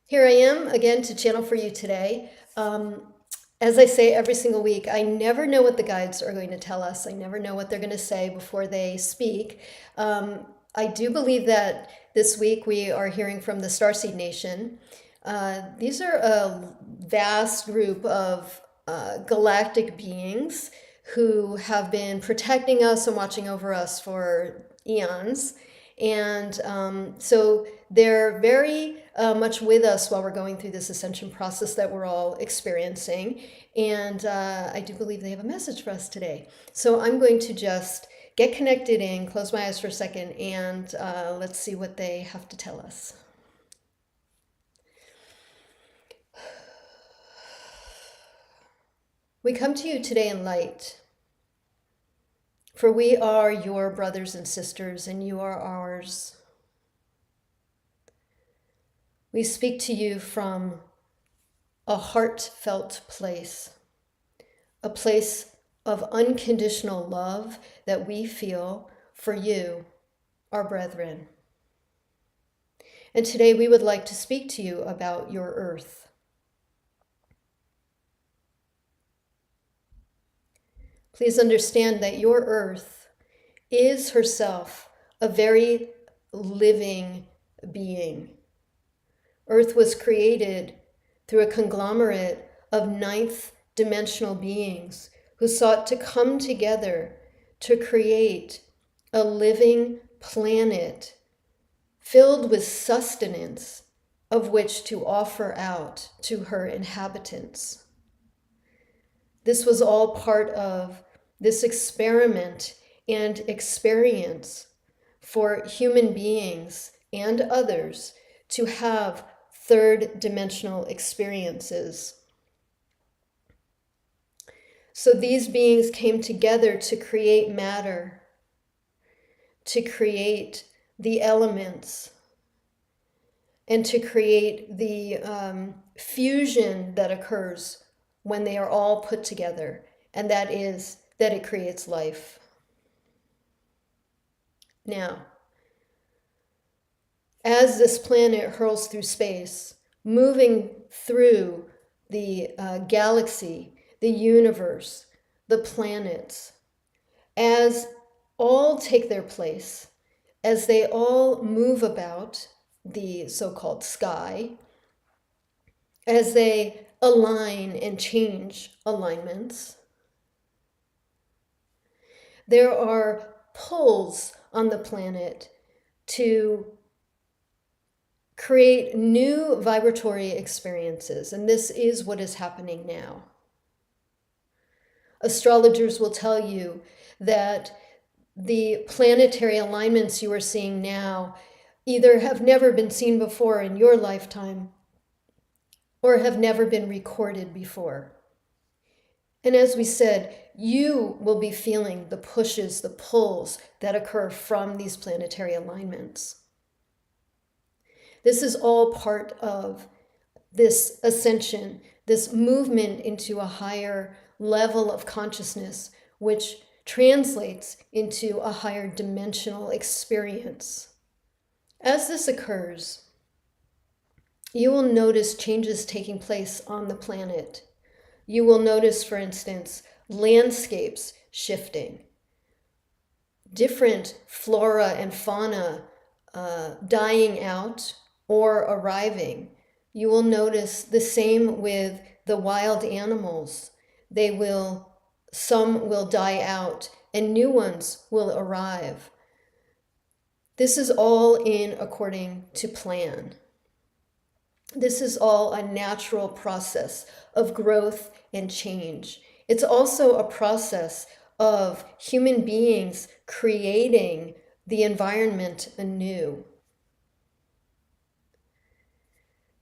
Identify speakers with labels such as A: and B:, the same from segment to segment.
A: Here I am again to channel for you today. As I say every single week, I never know what the guides are going to tell us. I never know what they're going to say before they speak. I do believe that this week we are hearing from the Starseed Nation. These are a vast group of galactic beings who have been protecting us and watching over us for eons. And so they're very much with us while we're going through this ascension process that we're all experiencing. And I do believe they have a message for us today. So I'm going to just get connected in, close my eyes for a second, and let's see what they have to tell us. We come to you today in light, for we are your brothers and sisters, and you are ours. We speak to you from a heartfelt place, a place of unconditional love that we feel for you, our brethren. And today we would like to speak to you about your earth. Please understand that your earth is herself a very living being. Earth was created through a conglomerate of ninth dimensional beings who sought to come together to create a living planet filled with sustenance of which to offer out to her inhabitants. This was all part of this experiment and experience for human beings and others to have third dimensional experiences. So these beings came together to create matter, to create the elements, and to create the fusion that occurs when they are all put together, and that is that it creates life. Now, as this planet hurls through space, moving through the galaxy, the universe, the planets, as all take their place, as they all move about the so-called sky, as they align and change alignments, there are pulls on the planet to create new vibratory experiences, and this is what is happening now. Astrologers will tell you that the planetary alignments you are seeing now either have never been seen before in your lifetime or have never been recorded before. And as we said, you will be feeling the pushes, the pulls that occur from these planetary alignments. This is all part of this ascension, this movement into a higher level of consciousness, which translates into a higher dimensional experience. As this occurs, you will notice changes taking place on the planet. You will notice, for instance, landscapes shifting, different flora and fauna dying out or arriving. You will notice the same with the wild animals. Some will die out and new ones will arrive. This is all in according to plan. This is all a natural process of growth and change. It's also a process of human beings creating the environment anew.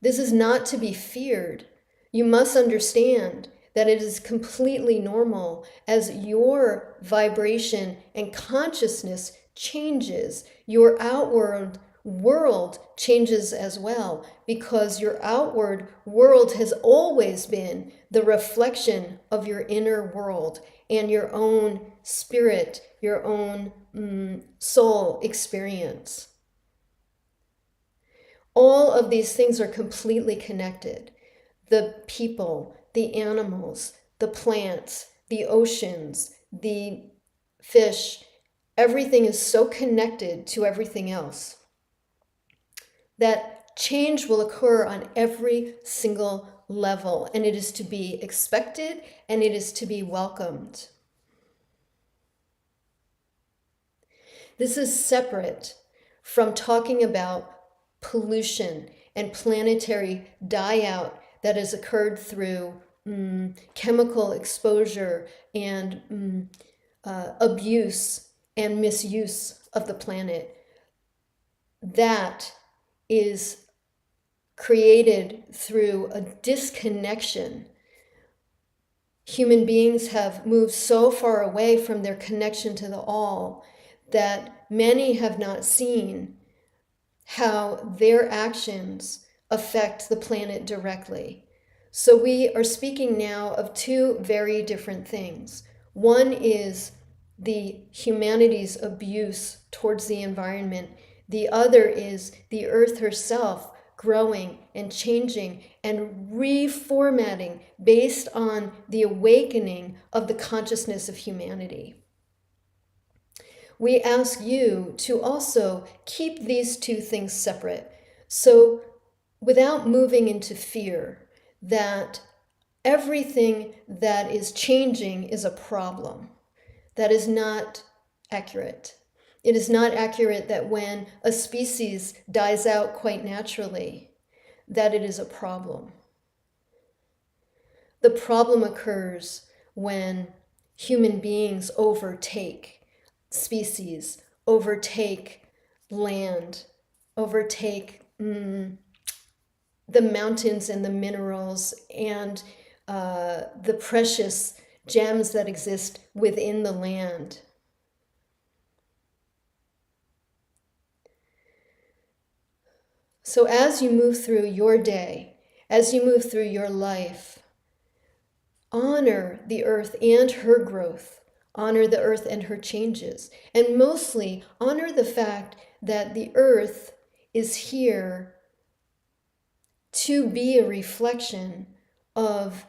A: This is not to be feared. You must understand that it is completely normal as your vibration and consciousness changes. Your outward world changes as well, because your outward world has always been the reflection of your inner world and your own spirit, your own soul experience. All of these things are completely connected. The people, the animals, the plants, the oceans, the fish, everything is so connected to everything else that change will occur on every single level, and it is to be expected and it is to be welcomed. This is separate from talking about pollution and planetary die out that has occurred through chemical exposure and abuse and misuse of the planet. That is created through a disconnection. Human beings have moved so far away from their connection to the all that many have not seen how their actions affect the planet directly. So we are speaking now of two very different things. One is the humanity's abuse towards the environment. The other is the earth herself growing and changing and reformatting based on the awakening of the consciousness of humanity. We ask you to also keep these two things separate. So, without moving into fear that everything that is changing is a problem, that is not accurate. It is not accurate that when a species dies out quite naturally, that it is a problem. The problem occurs when human beings overtake species, overtake land, overtake the mountains and the minerals and the precious gems that exist within the land. So as you move through your day, as you move through your life, honor the earth and her growth. Honor the earth and her changes. And mostly, honor the fact that the earth is here to be a reflection of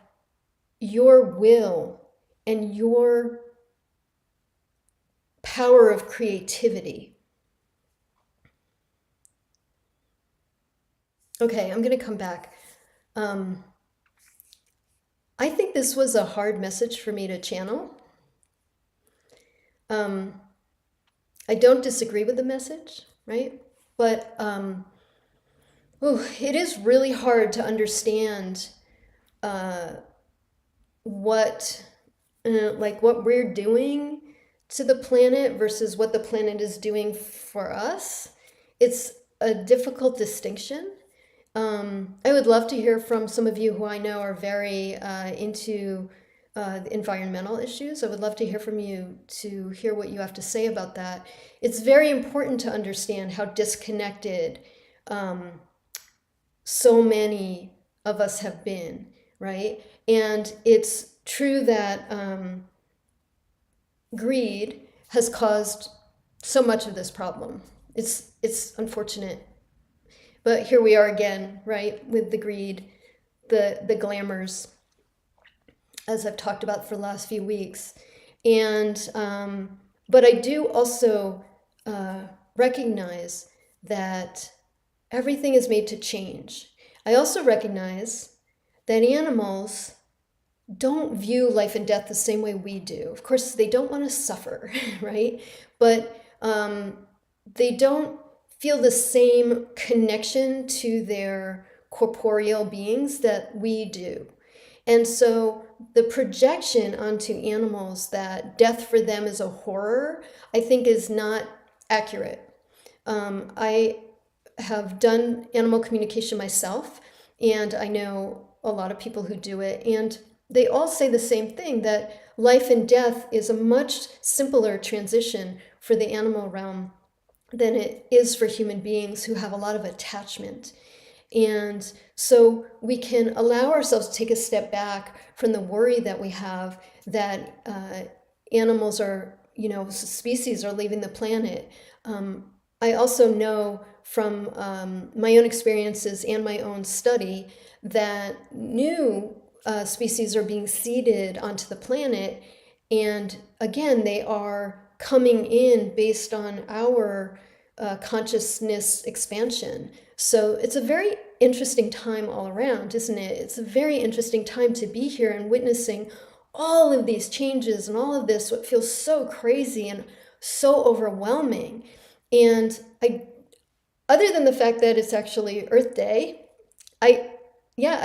A: your will and your power of creativity. Okay, I'm going to come back. I think this was a hard message for me to channel. I don't disagree with the message, right? But it is really hard to understand what we're doing to the planet versus what the planet is doing for us. It's a difficult distinction. I would love to hear from some of you who I know are very into environmental issues. I would love to hear from you to hear what you have to say about that. It's very important to understand how disconnected so many of us have been, right? And it's true that greed has caused so much of this problem. It's unfortunate. But here we are again, right, with the greed, the glamours, as I've talked about for the last few weeks. And but I do also recognize that everything is made to change. I also recognize that animals don't view life and death the same way we do. Of course, they don't want to suffer, right? But they don't feel the same connection to their corporeal beings that we do. And so the projection onto animals that death for them is a horror, I think is not accurate. I have done animal communication myself, and I know a lot of people who do it, and they all say the same thing, that life and death is a much simpler transition for the animal realm than it is for human beings who have a lot of attachment. And so we can allow ourselves to take a step back from the worry that we have that animals are, species are leaving the planet. I also know from my own experiences and my own study that new species are being seeded onto the planet. And again, they are coming in based on our consciousness expansion. So it's a very interesting time all around, isn't it? It's a very interesting time to be here and witnessing all of these changes and all of this, what feels so crazy and so overwhelming. And other than the fact that it's actually Earth Day, I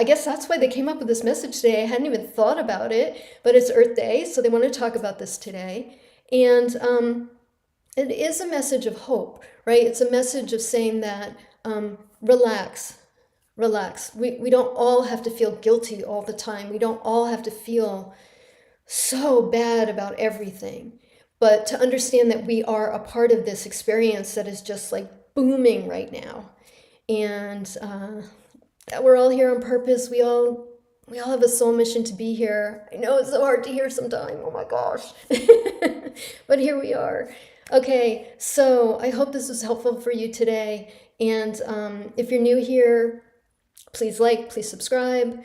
A: guess that's why they came up with this message today. I hadn't even thought about it, but it's Earth Day, so they want to talk about this today. And it is a message of hope, right? It's a message of saying that relax, relax. We don't all have to feel guilty all the time. We don't all have to feel so bad about everything. But to understand that we are a part of this experience that is just like booming right now. And that we're all here on purpose. We all have a soul mission to be here. I know it's so hard to hear sometimes. Oh my gosh. But here we are. Okay, so I hope this was helpful for you today. And if you're new here, please like, please subscribe.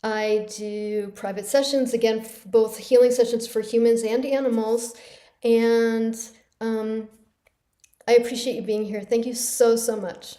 A: I do private sessions, again, both healing sessions for humans and animals. And I appreciate you being here. Thank you so, so much.